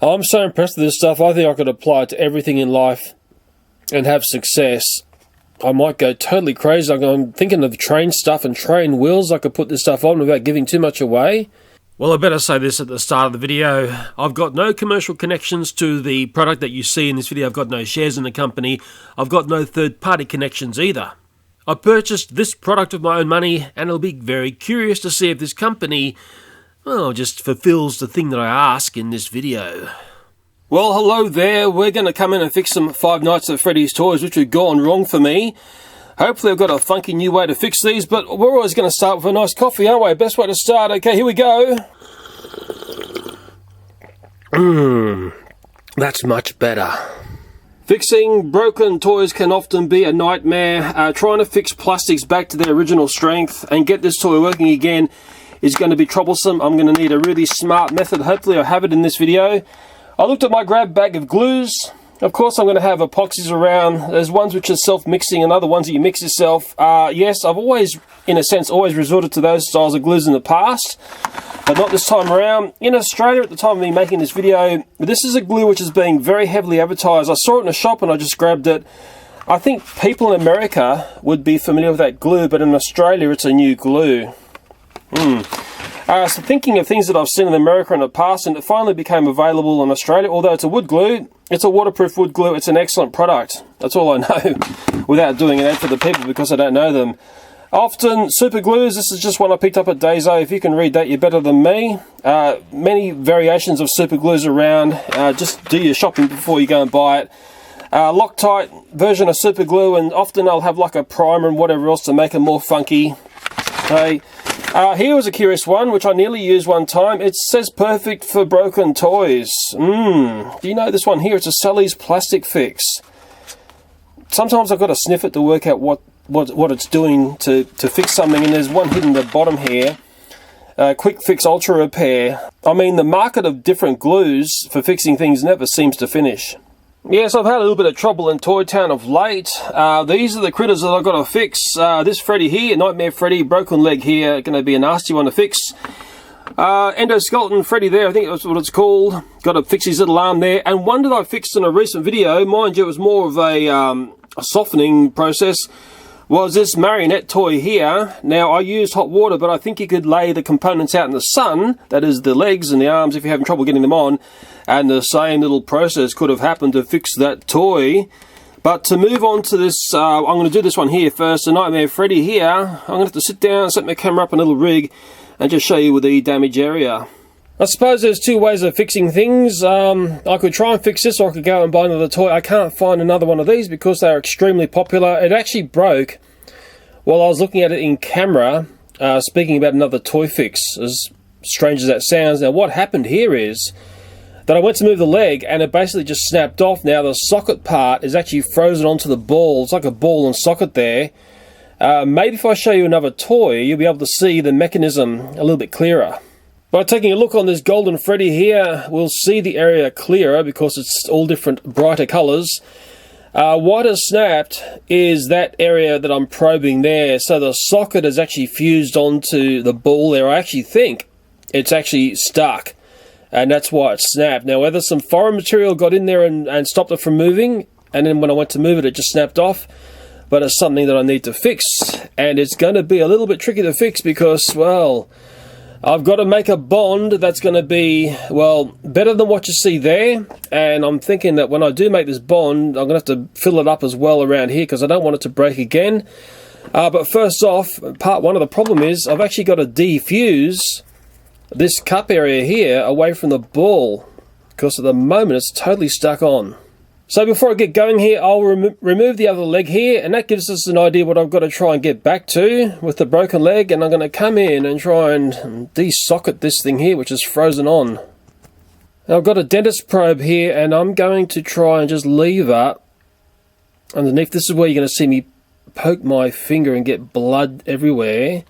I'm so impressed with this stuff. I think I could apply it to everything in life and have success. I might go totally crazy. I'm thinking of train stuff and train wheels I could put this stuff on without giving too much away. Well, I better say this at the start of the video. I've got no commercial connections to the product that you see in this video. I've got no shares in the company. I've got no third-party connections either. I purchased this product with my own money, and I'll be very curious to see if this company, well, just fulfills the thing that I ask in this video. Well, hello there. We're going to come in and fix some Five Nights at Freddy's toys, which have gone wrong for me. Hopefully I've got a funky new way to fix these, but we're always going to start with a nice coffee, aren't we? Best way to start. Okay, here we go. That's much better. Fixing broken toys can often be a nightmare. Trying to fix plastics back to their original strength and get this toy working again is going to be troublesome. I'm going to need a really smart method. Hopefully I have it in this video. I looked at my grab bag of glues. Of course I'm going to have epoxies around. There's ones which are self-mixing and other ones that you mix yourself. Yes, I've always, in a sense, resorted to those styles of glues in the past, but not this time around. In Australia, at the time of me making this video, this is a glue which is being very heavily advertised. I saw it in a shop and I just grabbed it. I think people in America would be familiar with that glue, but in Australia it's a new glue. So thinking of things that I've seen in America in the past, and it finally became available in Australia, although it's a wood glue, it's a waterproof wood glue, it's an excellent product. That's all I know, without doing an ad for the people because I don't know them. Often super glues, this is just one I picked up at Daiso. If you can read that, you're better than me. Many variations of super glues around. Just do your shopping before you go and buy it. Loctite version of super glue, and often I'll have like a primer and whatever else to make it more funky. Okay. Here was a curious one, which I nearly used one time. It says perfect for broken toys. Do you know this one here? It's a Sully's plastic fix. Sometimes I've got to sniff it to work out what it's doing to fix something, and there's one hidden at the bottom here. Quick fix ultra repair. I mean, the market of different glues for fixing things never seems to finish. Yes, I've had a little bit of trouble in Toy Town of late. These are the critters that I've got to fix. This Freddy here, Nightmare Freddy, broken leg here, going to be a nasty one to fix. Endoskeleton Freddy there, I think that's what it's called. Got to fix his little arm there. And one that I fixed in a recent video, mind you, it was more of a softening process, was this marionette toy here. Now, I used hot water, but I think you could lay the components out in the sun, that is the legs and the arms if you're having trouble getting them on, and the same little process could have happened to fix that toy. But to move on to this, I'm going to do this one here first, the Nightmare Freddy here. I'm going to have to sit down, set my camera up in a little rig, and just show you the damage area. I suppose there's two ways of fixing things. I could try and fix this, or I could go and buy another toy. I can't find another one of these because they're extremely popular. It actually broke while I was looking at it in camera, speaking about another toy fix, as strange as that sounds. Now what happened here is that I went to move the leg and it basically just snapped off. Now the socket part is actually frozen onto the ball. It's like a ball and socket there. Maybe if I show you another toy, you'll be able to see the mechanism a little bit clearer. By taking a look on this golden Freddy here, we'll see the area clearer because it's all different brighter colours. What has snapped is that area that I'm probing there. So the socket is actually fused onto the ball there. I actually think it's actually stuck, and that's why it snapped. Now whether some foreign material got in there and stopped it from moving, and then when I went to move it, it just snapped off. But it's something that I need to fix, and it's going to be a little bit tricky to fix because, well, I've got to make a bond that's going to be, well, better than what you see there. And I'm thinking that when I do make this bond, I'm going to have to fill it up as well around here because I don't want it to break again. But first off, part one of the problem is I've actually got to defuse this cup area here away from the ball because at the moment it's totally stuck on. So before I get going here, I'll remove the other leg here, and that gives us an idea what I've got to try and get back to with the broken leg. And I'm going to come in and try and de-socket this thing here, which is frozen on. Now I've got a dentist probe here, and I'm going to try and just lever underneath. This is where you're going to see me poke my finger and get blood everywhere.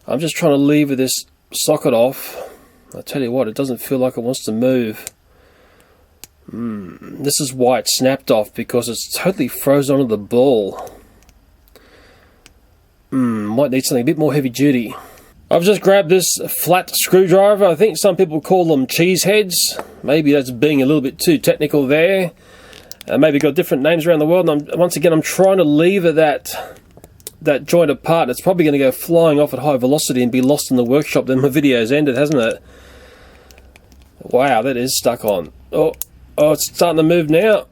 I'm just trying to lever this socket off. I tell you what, it doesn't feel like it wants to move. This is why it snapped off, because it's totally frozen onto the ball. Might need something a bit more heavy duty. I've just grabbed this flat screwdriver. I think some people call them cheese heads. Maybe that's being a little bit too technical there. Maybe got different names around the world. And once again, I'm trying to lever that joint apart. It's probably going to go flying off at high velocity and be lost in the workshop. Then my video's ended, hasn't it? Wow, that is stuck on. Oh, it's starting to move now.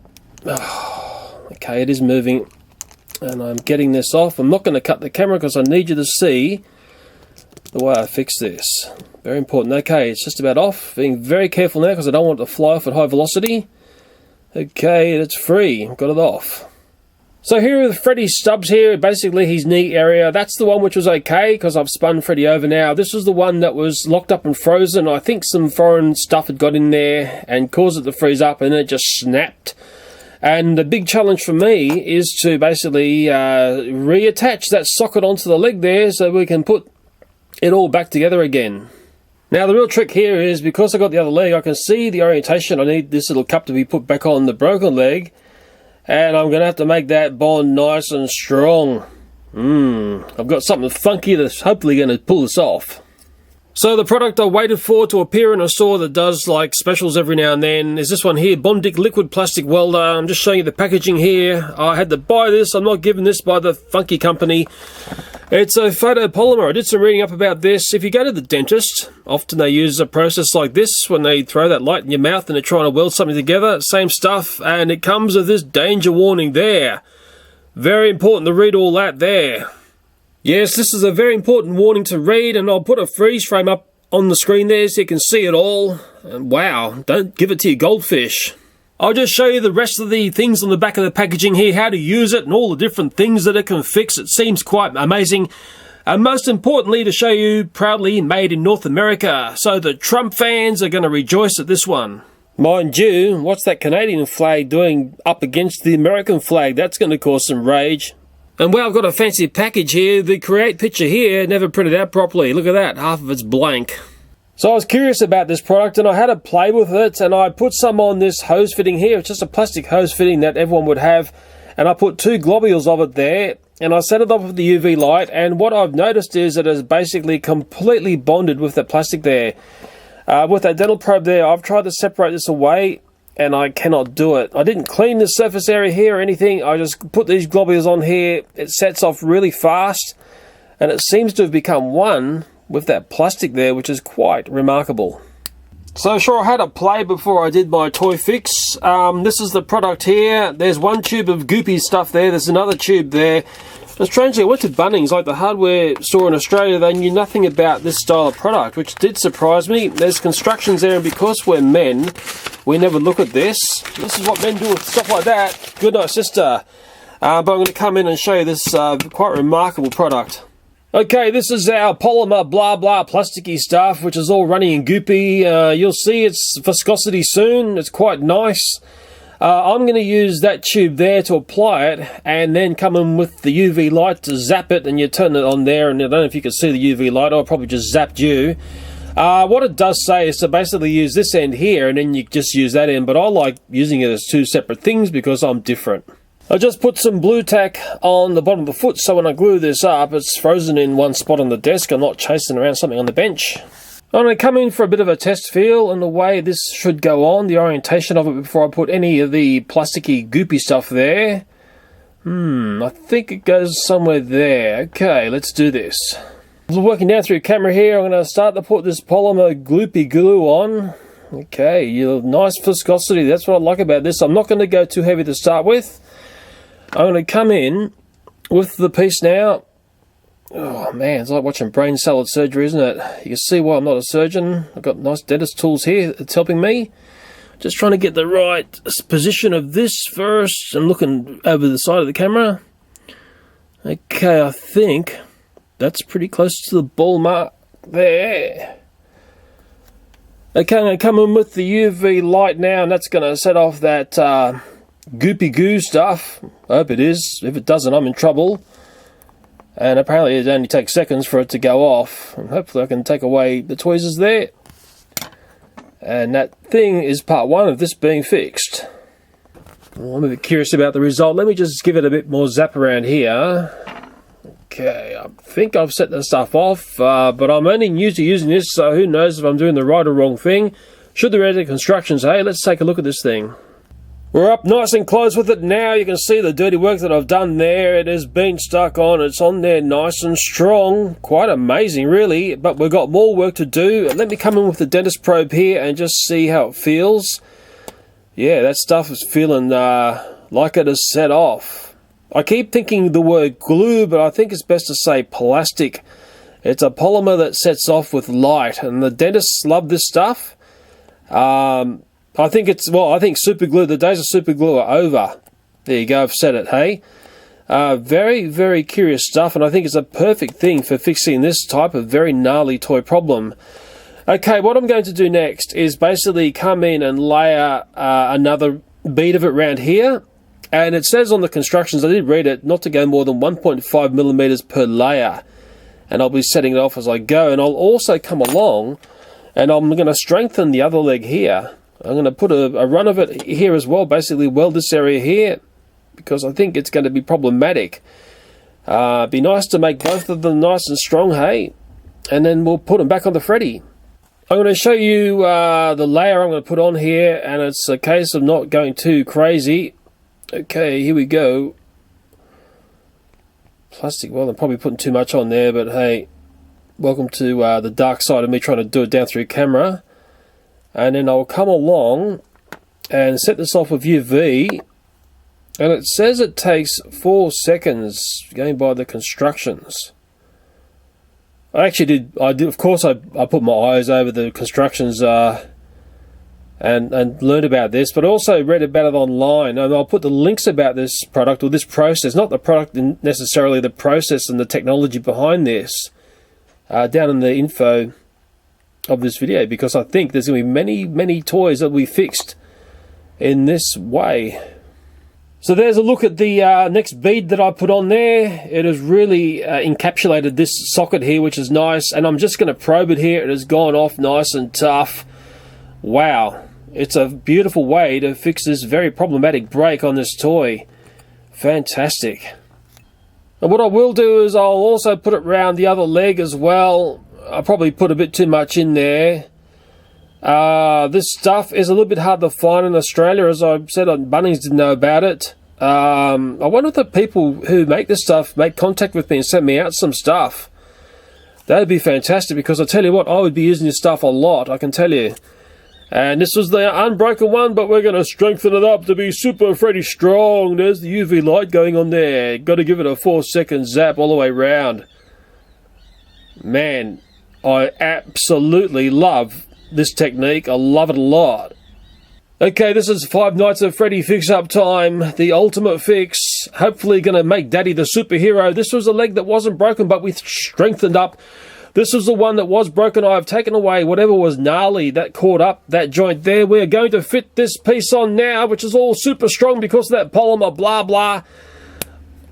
Oh, okay, it is moving. And I'm getting this off. I'm not going to cut the camera because I need you to see the way I fix this. Very important. Okay, it's just about off. Being very careful now because I don't want it to fly off at high velocity. Okay, it's free. I've got it off. So here are the Freddy stubs here. Basically his knee area. That's the one which was okay because I've spun Freddy over now. This was the one that was locked up and frozen. I think some foreign stuff had got in there and caused it to freeze up, and it just snapped. And the big challenge for me is to basically reattach that socket onto the leg there so we can put it all back together again. Now the real trick here is because I got the other leg, I can see the orientation. I need this little cup to be put back on the broken leg. And I'm going to have to make that bond nice and strong. I've got something funky that's hopefully going to pull this off. So the product I waited for to appear in a store that does like specials every now and then is this one here, Bondic liquid plastic welder. I'm just showing you the packaging here. I had to buy this. I'm not given this by the funky company. It's a photopolymer. I did some reading up about this. If you go to the dentist, often they use a process like this when they throw that light in your mouth and they're trying to weld something together. Same stuff, and it comes with this danger warning there. Very important to read all that there. Yes, this is a very important warning to read, and I'll put a freeze frame up on the screen there so you can see it all. And wow, don't give it to your goldfish. I'll just show you the rest of the things on the back of the packaging here, how to use it and all the different things that it can fix. It seems quite amazing. And most importantly, to show you proudly made in North America. So the Trump fans are going to rejoice at this one. Mind you, what's that Canadian flag doing up against the American flag? That's going to cause some rage. And well, I've got a fancy package here. The create picture here never printed out properly. Look at that, half of it's blank. So I was curious about this product and I had to play with it, and I put some on this hose fitting here. It's just a plastic hose fitting that everyone would have, and I put 2 globules of it there, and I set it off with the UV light, and what I've noticed is it is basically completely bonded with the plastic there. With that dental probe there, I've tried to separate this away and I cannot do it. I didn't clean the surface area here or anything. I just put these globules on here. It sets off really fast and it seems to have become one with that plastic there, which is quite remarkable. So sure, I had a play before I did my toy fix. This is the product here. There's one tube of goopy stuff there. There's another tube there. And strangely, I went to Bunnings, like the hardware store in Australia. They knew nothing about this style of product, which did surprise me. There's constructions there, and because we're men, we never look at this. This is what men do with stuff like that. Good night, sister. But I'm going to come in and show you this quite remarkable product. Okay, this is our polymer blah blah plasticky stuff, which is all running in goopy. You'll see its viscosity soon. It's quite nice. I'm going to use that tube there to apply it, and then come in with the UV light to zap it, and you turn it on there, and I don't know if you can see the UV light. I'll probably just zapped you. What it does say is to basically use this end here, and then you just use that end, but I like using it as 2 separate things because I'm different. I just put some blue tack on the bottom of the foot, so when I glue this up, it's frozen in one spot on the desk. I'm not chasing around something on the bench. I'm going to come in for a bit of a test feel and the way this should go on, the orientation of it before I put any of the plasticky goopy stuff there. I think it goes somewhere there. Okay, let's do this. Working down through camera here, I'm going to start to put this polymer gloopy glue on. Okay, nice viscosity, that's what I like about this. I'm not going to go too heavy to start with. I'm going to come in with the piece now. Oh man, it's like watching brain salad surgery, isn't it? You can see why I'm not a surgeon. I've got nice dentist tools here. It's helping me. Just trying to get the right position of this first. I'm looking over the side of the camera. Okay, I think that's pretty close to the ball mark there. Okay, I'm going to come in with the UV light now, and that's going to set off that goopy goo stuff. I hope it is. If it doesn't, I'm in trouble. And apparently it only takes seconds for it to go off. And hopefully I can take away the tweezers there. And that thing is part 1 of this being fixed. Well, I'm a bit curious about the result. Let me just give it a bit more zap around here. Okay, I think I've set the stuff off. But I'm only new to using this, so who knows if I'm doing the right or wrong thing. Should there be any constructions, hey? Let's take a look at this thing. We're up nice and close with it now. You can see the dirty work that I've done there. It has been stuck on. It's on there nice and strong. Quite amazing, really. But we've got more work to do. Let me come in with the dentist probe here and just see how it feels. Yeah, that stuff is feeling like it is set off. I keep thinking the word glue, but I think it's best to say plastic. It's a polymer that sets off with light, and the dentists love this stuff. I think super glue, the days of super glue are over. There you go, I've said it, hey? Very, very curious stuff, and I think it's a perfect thing for fixing this type of very gnarly toy problem. Okay, what I'm going to do next is basically come in and layer another bead of it around here. And it says on the constructions, I did read it, not to go more than 1.5 millimeters per layer. And I'll be setting it off as I go. And I'll also come along and I'm going to strengthen the other leg here. I'm going to put a run of it here as well, basically weld this area here, because I think it's going to be problematic. Be nice to make both of them nice and strong, hey? And then we'll put them back on the Freddy. I'm going to show you the layer I'm going to put on here, and it's a case of not going too crazy. Okay, here we go. Plastic, well, I'm probably putting too much on there, but hey, welcome to the dark side of me trying to do it down through camera. And then I'll come along and set this off with UV, and it says it takes 4 seconds going by the constructions. I did, of course I put my eyes over the constructions and learned about this, but I also read about it online, and I'll put the links about this product or this process, not the product necessarily, the process and the technology behind this, down in the info of this video, because I think there's going to be many toys that will be fixed in this way. So there's a look at the next bead that I put on there. It has really encapsulated this socket here, which is nice, and I'm just going to probe it here. It has gone off nice and tough. Wow, it's a beautiful way to fix this very problematic break on this toy. Fantastic. And what I will do is I'll also put it around the other leg as well. I probably put a bit too much in there. This stuff is a little bit hard to find in Australia, as I said. Bunnings didn't know about it. I wonder if the people who make this stuff make contact with me and send me out some stuff. That would be fantastic, because I tell you what, I would be using this stuff a lot, I can tell you. And this was the unbroken one, but we're going to strengthen it up to be super Freddy strong. There's the UV light going on there. Got to give it a 4-second zap all the way round. Man, I absolutely love this technique. I love it a lot. Okay, this is Five Nights at Freddy fix-up time. The ultimate fix. Hopefully going to make Daddy the superhero. This was a leg that wasn't broken, but we strengthened up. This was the one that was broken. I've taken away whatever was gnarly that caught up that joint there. We're going to fit this piece on now, which is all super strong because of that polymer, blah, blah.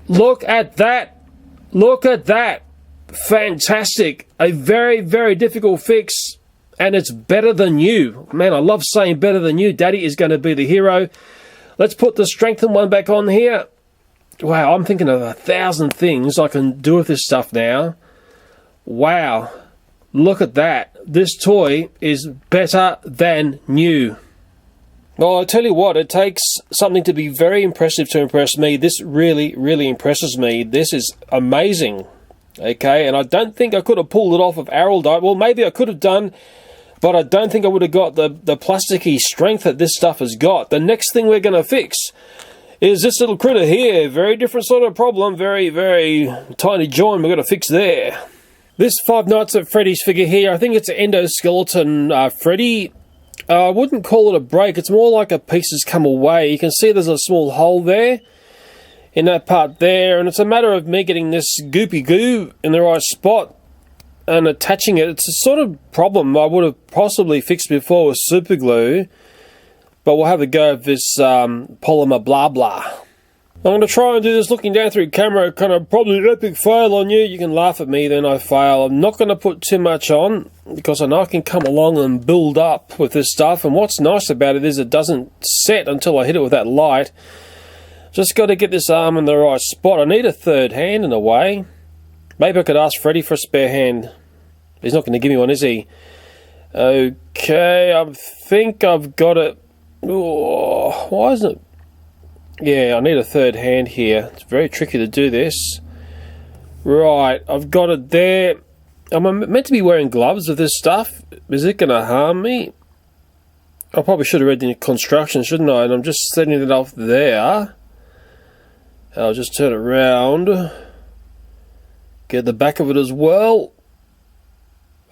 Look at that. Look at that. Fantastic. A very, very difficult fix, and it's better than you. Man, I love saying better than you. Daddy is going to be the hero. Let's put the strengthened one back on here. Wow, I'm thinking of 1,000 things I can do with this stuff now. Wow, look at that. This toy is better than new. Well, I tell you what, it takes something to be very impressive to impress me. This really, really impresses me. This is amazing. Okay, and I don't think I could have pulled it off of Araldite. Well, maybe I could have done, but I don't think I would have got the plasticky strength that this stuff has got. The next thing we're going to fix is this little critter here. Very different sort of problem. Very, very tiny joint we're going to fix there. This Five Nights at Freddy's figure here, I think it's an Endoskeleton Freddy. I wouldn't call it a break. It's more like a piece has come away. You can see there's a small hole there in that part there, and it's a matter of me getting this goopy goo in the right spot and attaching it. It's a sort of problem I would have possibly fixed before with super glue, but we'll have a go of this polymer blah blah. I'm going to try and do this looking down through camera, kind of probably epic fail on you. You can laugh at me, then I fail. I'm not going to put too much on, because I know I can come along and build up with this stuff, and what's nice about it is it doesn't set until I hit it with that light. Just got to get this arm in the right spot. I need a third hand in a way. Maybe I could ask Freddy for a spare hand. He's not going to give me one, is he? Okay, I think I've got it. Oh, why isn't it? Yeah, I need a third hand here. It's very tricky to do this. Right, I've got it there. I'm meant to be wearing gloves with this stuff. Is it going to harm me? I probably should have read the construction, shouldn't I? And I'm just setting it off there. I'll just turn it around. Get the back of it as well.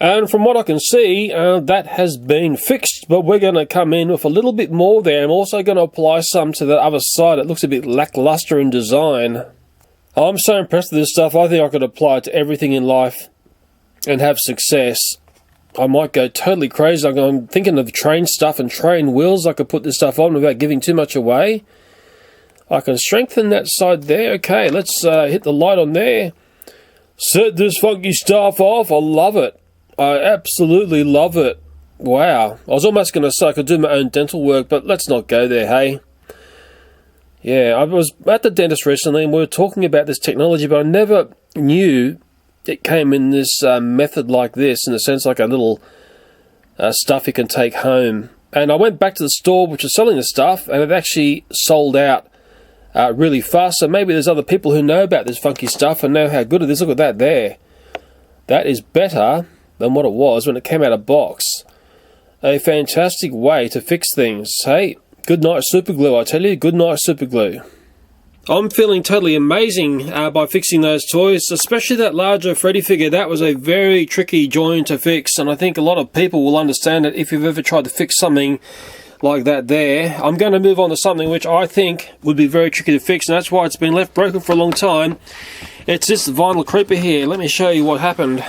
And from what I can see, that has been fixed. But we're going to come in with a little bit more there. I'm also going to apply some to the other side. It looks a bit lackluster in design. I'm so impressed with this stuff. I think I could apply it to everything in life and have success. I might go totally crazy. I'm thinking of train stuff and train wheels I could put this stuff on without giving too much away. I can strengthen that side there. Okay, let's hit the light on there. Set this funky stuff off. I love it. I absolutely love it. Wow. I was almost going to say I could do my own dental work, but let's not go there, hey? Yeah, I was at the dentist recently and we were talking about this technology, but I never knew it came in this method like this, in a sense like a little stuff you can take home. And I went back to the store which was selling the stuff, and it actually sold out really fast. So maybe there's other people who know about this funky stuff and know how good it is. Look at that there. That is better than what it was when it came out of box. A fantastic way to fix things. Hey, good night super glue, I tell you. Good night super glue. I'm feeling totally amazing by fixing those toys, especially that larger Freddy figure. That was a very tricky joint to fix, and I think a lot of people will understand it if you've ever tried to fix something like that there. I'm going to move on to something which I think would be very tricky to fix, and that's why it's been left broken for a long time. It's this vinyl creeper here. Let me show you what happened.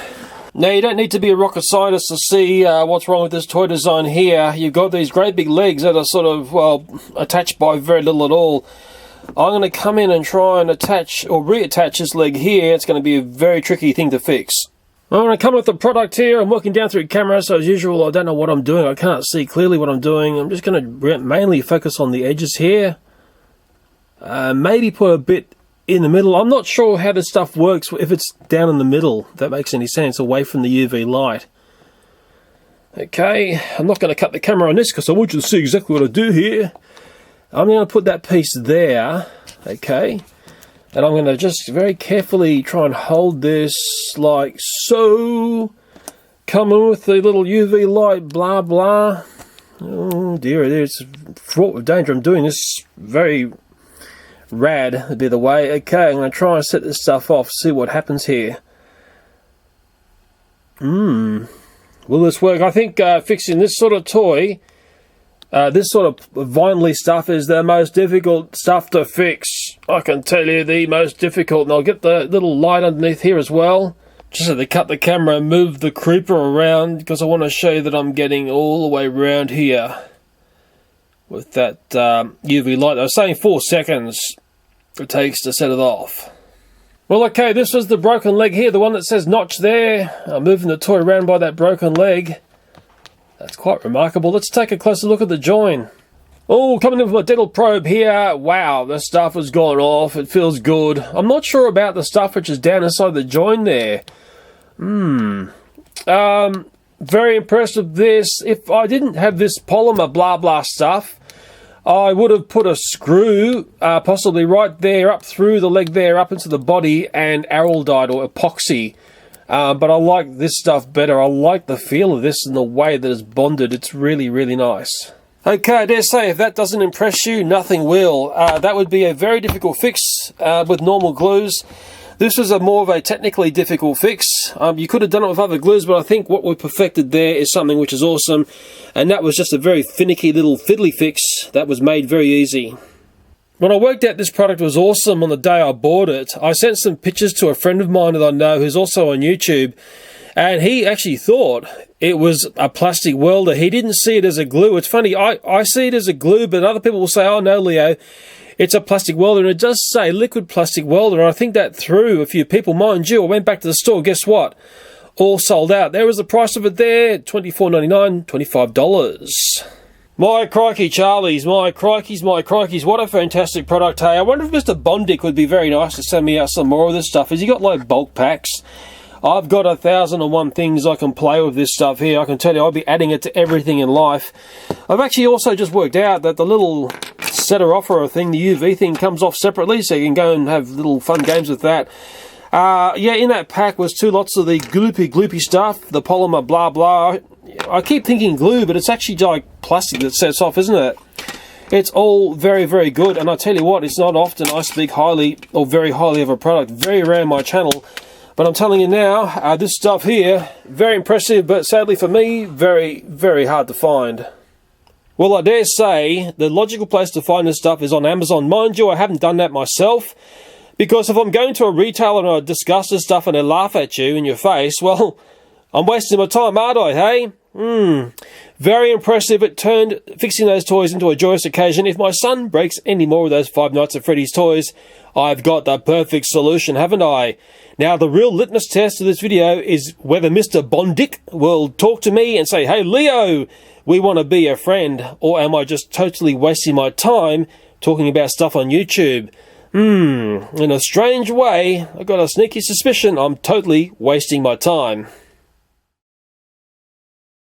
Now, you don't need to be a rocket scientist to see what's wrong with this toy design here. You've got these great big legs that are sort of, well, attached by very little at all. I'm going to come in and try and attach or reattach this leg here. It's going to be a very tricky thing to fix. I'm going to come with the product here. I'm working down through camera, so as usual, I don't know what I'm doing. I can't see clearly what I'm doing. I'm just going to mainly focus on the edges here. Maybe put a bit in the middle. I'm not sure how this stuff works if it's down in the middle, if that makes any sense, away from the UV light. Okay, I'm not going to cut the camera on this because I want you to see exactly what I do here. I'm going to put that piece there, okay, and I'm going to just very carefully try and hold this like so. Come in with the little UV light, blah blah. Oh dear, it's fraught with danger. I'm doing this very rad, would be the way. Okay, I'm going to try and set this stuff off, see what happens here. Will this work? I think fixing this sort of toy, this sort of vinyl stuff is the most difficult stuff to fix. I can tell you, the most difficult. And I'll get the little light underneath here as well. Just had to cut the camera and move the creeper around because I want to show you that I'm getting all the way around here with that UV light. I was saying 4 seconds it takes to set it off. Well, okay, this was the broken leg here, the one that says notch there. I'm moving the toy around by that broken leg. That's quite remarkable. Let's take a closer look at the join. Oh, coming in with my dental probe here. Wow, the stuff has gone off. It feels good. I'm not sure about the stuff which is down inside the join there. Very impressed with this. If I didn't have this polymer blah blah stuff, I would have put a screw possibly right there up through the leg there up into the body and araldite or epoxy. But I like this stuff better. I like the feel of this and the way that it's bonded. It's really, really nice. Okay, I dare say if that doesn't impress you, nothing will. That would be a very difficult fix with normal glues. This is more of a technically difficult fix. You could have done it with other glues, but I think what we perfected there is something which is awesome. And that was just a very finicky little fiddly fix that was made very easy. When I worked out this product was awesome on the day I bought it, I sent some pictures to a friend of mine that I know who's also on YouTube. And he actually thought it was a plastic welder. He didn't see it as a glue. It's funny, I see it as a glue, but other people will say, oh no, Leo, it's a plastic welder, and it does say liquid plastic welder, and I think that threw a few people. Mind you, I went back to the store, guess what? All sold out. There was the price of it there, $24.99, $25. My crikey, Charlies, my crikeys, what a fantastic product, hey. I wonder if Mr. Bondic would be very nice to send me out some more of this stuff. Has he got like bulk packs I've got 1,001 things I can play with this stuff here. I can tell you I'll be adding it to everything in life. I've actually also just worked out that the little setter offer thing, the UV thing, comes off separately, so you can go and have little fun games with that. Yeah, in that pack was 2 lots of the gloopy stuff, the polymer blah blah. I keep thinking glue, but it's actually like plastic that sets off, isn't it? It's all very, very good, and I tell you what, it's not often I speak highly or very highly of a product. Very rare on my channel, but I'm telling you now, this stuff here, very impressive, but sadly for me, very, very hard to find. Well, I dare say the logical place to find this stuff is on Amazon. Mind you, I haven't done that myself, because if I'm going to a retailer and I discuss this stuff and they laugh at you in your face, well, I'm wasting my time, aren't I, hey? Very impressive. It turned fixing those toys into a joyous occasion. If my son breaks any more of those Five Nights at Freddy's toys, I've got the perfect solution, haven't I? Now, the real litmus test of this video is whether Mr. Bondic will talk to me and say, hey, Leo, we want to be a friend, or am I just totally wasting my time talking about stuff on YouTube? In a strange way, I've got a sneaky suspicion I'm totally wasting my time.